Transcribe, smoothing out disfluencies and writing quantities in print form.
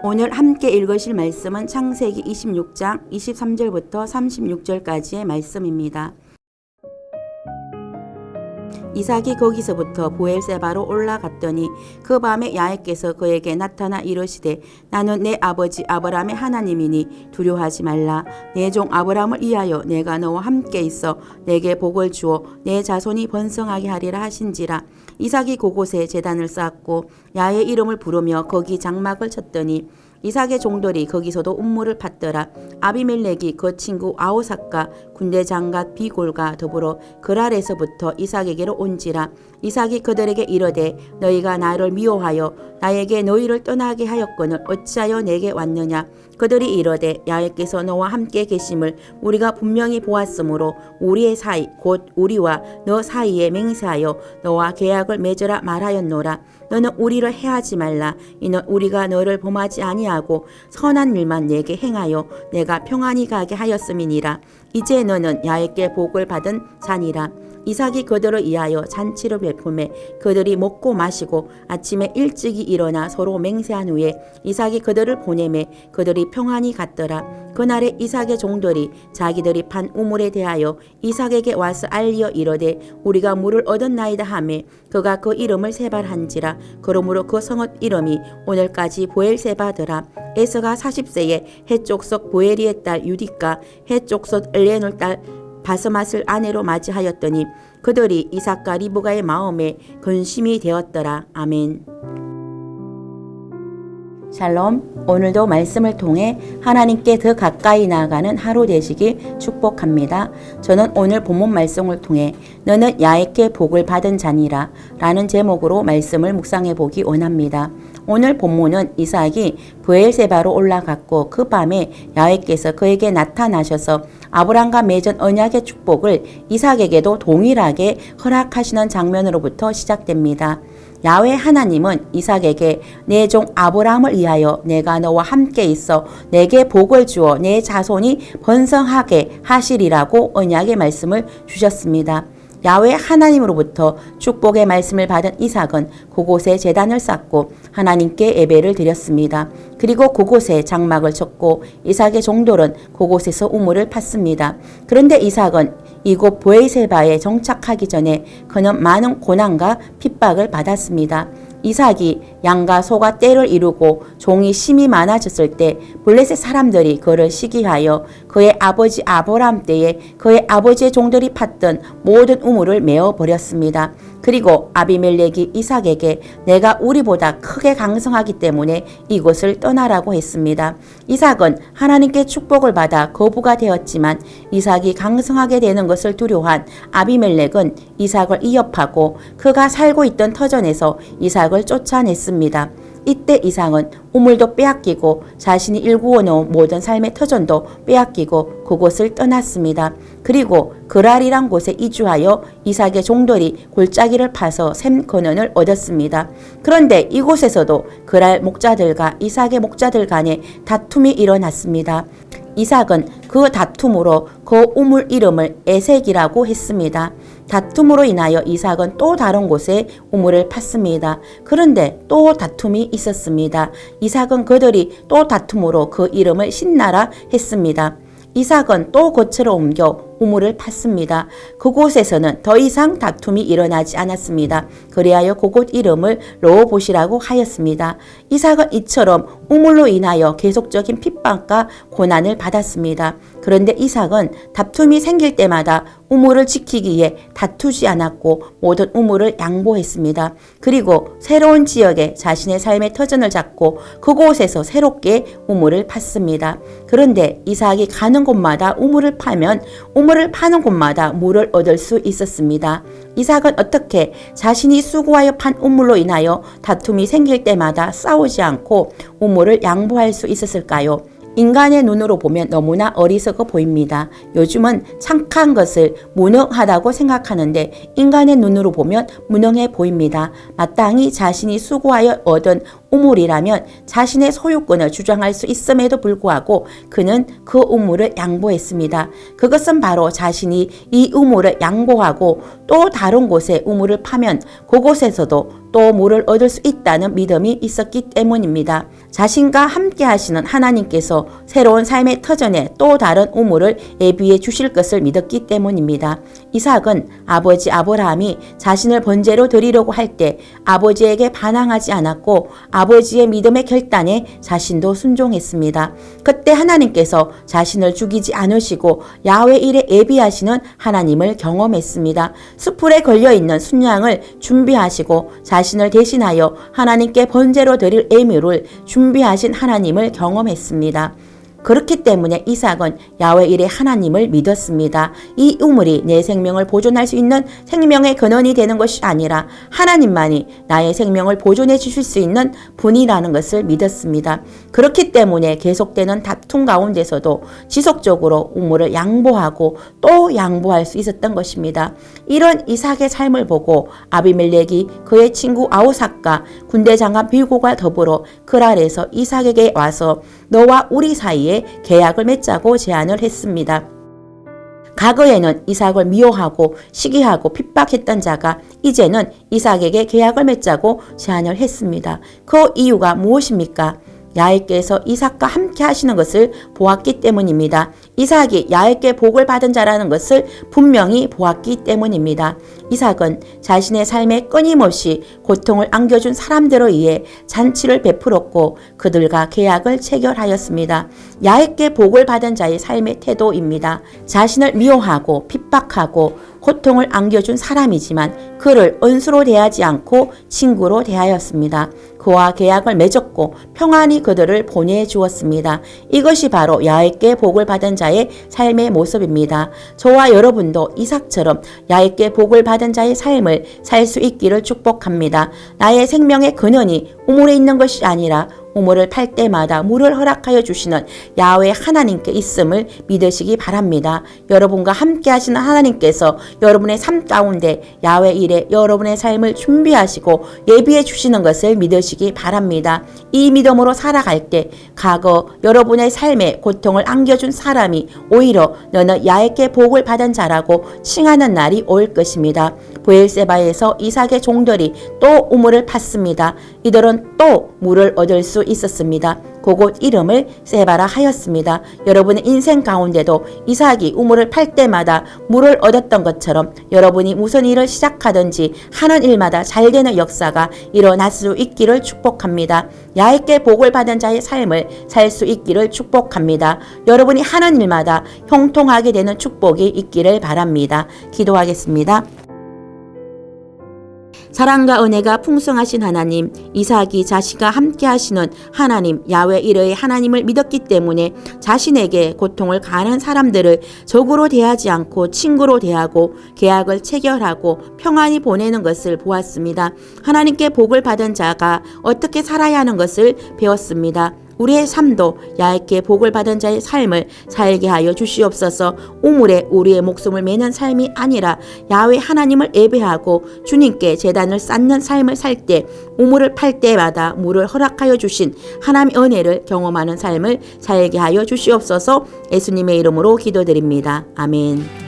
오늘 함께 읽으실 말씀은 창세기 26장 23절부터 36절까지의 말씀입니다. 이삭이 거기서부터 브엘세바로 올라갔더니 그 밤에 야훼께서 그에게 나타나 이르시되 나는 내 아버지 아브라함의 하나님이니 두려워하지 말라. 내 종 아브라함을 위하여 내가 너와 함께 있어 내게 복을 주어 내 자손이 번성하게 하리라 하신지라. 이삭이 그곳에 제단을 쌓았고 야훼 이름을 부르며 거기 장막을 쳤더니 이삭의 종들이 거기서도 운물을 팠더라. 아비멜렉이 그 친구 아우삭과 군대 장갑 비골과 더불어 그랄에서부터 이삭에게로 온지라. 이삭이 그들에게 이르되 너희가 나를 미워하여 나에게 너희를 떠나게 하였거늘 어찌하여 내게 왔느냐. 그들이 이르되 야훼께서 너와 함께 계심을 우리가 분명히 보았으므로 우리의 사이 곧 우리와 너 사이에 맹세하여 너와 계약을 맺으라 말하였노라. 너는 우리를 해하지 말라. 이는 우리가 너를 범하지 아니하고 선한 일만 내게 행하여 내가 평안히 가게 하였음이니라. 이제 너는 야훼께 복을 받은 자니라. 이삭이 그들을 위하여 잔치를 베푸매 그들이 먹고 마시고 아침에 일찍이 일어나 서로 맹세한 후에 이삭이 그들을 보내매 그들이 평안히 갔더라. 그날에 이삭의 종들이 자기들이 판 우물에 대하여 이삭에게 와서 알리어 이르되 우리가 물을 얻었나이다 하매 그가 그 이름을 세발한지라. 그러므로 그 성읍 이름이 오늘까지 브엘세바더라. 에서가 40세에 헷족속 보에리의 딸 유디가 헷족속 엘레노의 딸 바스맛을 아내로 맞이하였더니 그들이 이삭과 리브가의 마음에 근심이 되었더라. 아멘. 샬롬. 오늘도 말씀을 통해 하나님께 더 가까이 나아가는 하루 되시길 축복합니다. 저는 오늘 본문 말씀을 통해 너는 야훼께 복을 받은 자니라 라는 제목으로 말씀을 묵상해 보기 원합니다. 오늘 본문은 이삭이 브엘세바로 올라갔고 그 밤에 야훼께서 그에게 나타나셔서 아브람과 맺은 언약의 축복을 이삭에게도 동일하게 허락하시는 장면으로부터 시작됩니다. 야훼 하나님은 이삭에게 내 종 아브라함을 위하여 내가 너와 함께 있어 내게 복을 주어 내 자손이 번성하게 하시리라고 언약의 말씀을 주셨습니다. 야훼 하나님으로부터 축복의 말씀을 받은 이삭은 그곳에 제단을 쌓고 하나님께 예배를 드렸습니다. 그리고 그곳에 장막을 쳤고 이삭의 종들은 그곳에서 우물을 팠습니다. 그런데 이삭은 이곳 브엘세바에 정착하기 전에 그는 많은 고난과 핍박을 받았습니다. 이삭이 양과 소가 떼를 이루고 종이 심이 많아졌을 때 블레셋 사람들이 그를 시기하여 그의 아버지 아브라함 때에 그의 아버지의 종들이 팠던 모든 우물을 메어 버렸습니다. 그리고 아비멜렉이 이삭에게 내가 우리보다 크게 강성하기 때문에 이곳을 떠나라고 했습니다. 이삭은 하나님께 축복을 받아 거부가 되었지만 이삭이 강성하게 되는 것을 두려워한 아비멜렉은 이삭을 위협하고 그가 살고 있던 터전에서 이삭을 쫓아냈습니다. 이때 이삭은 우물도 빼앗기고 자신이 일구어 놓은 모든 삶의 터전도 빼앗기고 그곳을 떠났습니다. 그리고 그랄이란 곳에 이주하여 이삭의 종들이 골짜기를 파서 샘 근원을 얻었습니다. 그런데 이곳에서도 그랄 목자들과 이삭의 목자들 간에 다툼이 일어났습니다. 이삭은 그 다툼으로 그 우물 이름을 에색이라고 했습니다. 다툼으로 인하여 이삭은 또 다른 곳에 우물을 팠습니다. 그런데 또 다툼이 있었습니다. 이삭은 그들이 또 다툼으로 그 이름을 신나라 했습니다. 이삭은 또 거처로 옮겨 우물을 팠습니다. 그곳에서는 더 이상 다툼이 일어나지 않았습니다. 그리하여 그곳 이름을 르호봇이라고 하였습니다. 이삭은 이처럼 우물로 인하여 계속적인 핍박과 고난을 받았습니다. 그런데 이삭은 다툼이 생길 때마다 우물을 지키기 위해 다투지 않았고 모든 우물을 양보했습니다. 그리고 새로운 지역에 자신의 삶의 터전을 잡고 그곳에서 새롭게 우물을 팠습니다. 그런데 이삭이 가는 곳마다 우물을 파면 우물을 파는 곳마다 물을 얻을 수 있었습니다. 이삭은 어떻게 자신이 수고하여 판 우물로 인하여 다툼이 생길 때마다 싸우지 않고 우물을 양보할 수 있었을까요? 인간의 눈으로 보면 너무나 어리석어 보입니다. 요즘은 착한 것을 무능하다고 생각하는데 인간의 눈으로 보면 무능해 보입니다. 마땅히 자신이 수고하여 얻은 우물이라면 자신의 소유권을 주장할 수 있음에도 불구하고 그는 그 우물을 양보했습니다. 그것은 바로 자신이 이 우물을 양보하고 또 다른 곳에 우물을 파면 그곳에서도 또 물을 얻을 수 있다는 믿음이 있었기 때문입니다. 자신과 함께 하시는 하나님께서 새로운 삶의 터전에 또 다른 우물을 예비해 주실 것을 믿었기 때문입니다. 이삭은 아버지 아브라함이 자신을 번제로 드리려고 할 때 아버지에게 반항하지 않았고 아버지의 믿음의 결단에 자신도 순종했습니다. 그때 하나님께서 자신을 죽이지 않으시고 야훼 일에 예비하시는 하나님을 경험했습니다. 수풀에 걸려있는 순양을 준비하시고 자신을 대신하여 하나님께 번제로 드릴 예물을 준비하신 하나님을 경험했습니다. 그렇기 때문에 이삭은 야훼 일의 하나님을 믿었습니다. 이 우물이 내 생명을 보존할 수 있는 생명의 근원이 되는 것이 아니라 하나님만이 나의 생명을 보존해 주실 수 있는 분이라는 것을 믿었습니다. 그렇기 때문에 계속되는 다툼 가운데서도 지속적으로 우물을 양보하고 또 양보할 수 있었던 것입니다. 이런 이삭의 삶을 보고 아비멜렉이 그의 친구 아우삭과 군대 장관 빌고가 더불어 그랄에서 이삭에게 와서 너와 우리 사이에 계약을 맺자고 제안을 했습니다. 과거에는 이삭을 미워하고 시기하고 핍박했던 자가 이제는 이삭에게 계약을 맺자고 제안을 했습니다. 그 이유가 무엇입니까? 야훼께서 이삭과 함께 하시는 것을 보았기 때문입니다. 이삭이 야훼께 복을 받은 자라는 것을 분명히 보았기 때문입니다. 이삭은 자신의 삶에 끊임없이 고통을 안겨준 사람들에 의해 잔치를 베풀었고 그들과 계약을 체결하였습니다. 야훼께 복을 받은 자의 삶의 태도입니다. 자신을 미워하고 핍박하고 고통을 안겨준 사람이지만 그를 은수로 대하지 않고 친구로 대하였습니다. 그와 계약을 맺었고 평안히 그들을 보내주었습니다. 이것이 바로 야훼께 복을 받은 자의 삶의 모습입니다. 저와 여러분도 이삭처럼 야훼께 복을 받은 자의 삶을 살 수 있기를 축복합니다. 나의 생명의 근원이 우물에 있는 것이 아니라 우물을 팔 때마다 물을 허락하여 주시는 야훼 하나님께 있음을 믿으시기 바랍니다. 여러분과 함께 하시는 하나님께서 여러분의 삶 가운데 야훼 일에 여러분의 삶을 준비하시고 예비해 주시는 것을 믿으시기 바랍니다. 이 믿음으로 살아갈 때 과거 여러분의 삶에 고통을 안겨준 사람이 오히려 너는 야훼께 복을 받은 자라고 칭하는 날이 올 것입니다. 브엘세바에서 이삭의 종들이 또 우물을 팠습니다. 이들은 또 물을 얻을 수 있었습니다. 그곳 이름을 세바라 하였습니다. 여러분의 인생 가운데도 이삭이 우물을 팔 때마다 물을 얻었던 것처럼 여러분이 무슨 일을 시작하든지 하는 일마다 잘 되는 역사가 일어날 수 있기를 축복합니다. 야훼께 복을 받은 자의 삶을 살 수 있기를 축복합니다. 여러분이 하는 일마다 형통하게 되는 축복이 있기를 바랍니다. 기도하겠습니다. 사랑과 은혜가 풍성하신 하나님, 이삭이 자신과 함께 하시는 하나님 야훼 이르의 하나님을 믿었기 때문에 자신에게 고통을 가하는 사람들을 적으로 대하지 않고 친구로 대하고 계약을 체결하고 평안히 보내는 것을 보았습니다. 하나님께 복을 받은 자가 어떻게 살아야 하는 것을 배웠습니다. 우리의 삶도 야훼께 복을 받은 자의 삶을 살게 하여 주시옵소서. 우물에 우리의 목숨을 매는 삶이 아니라 야훼 하나님을 예배하고 주님께 제단을 쌓는 삶을 살 때 우물을 팔 때마다 물을 허락하여 주신 하나님의 은혜를 경험하는 삶을 살게 하여 주시옵소서. 예수님의 이름으로 기도드립니다. 아멘.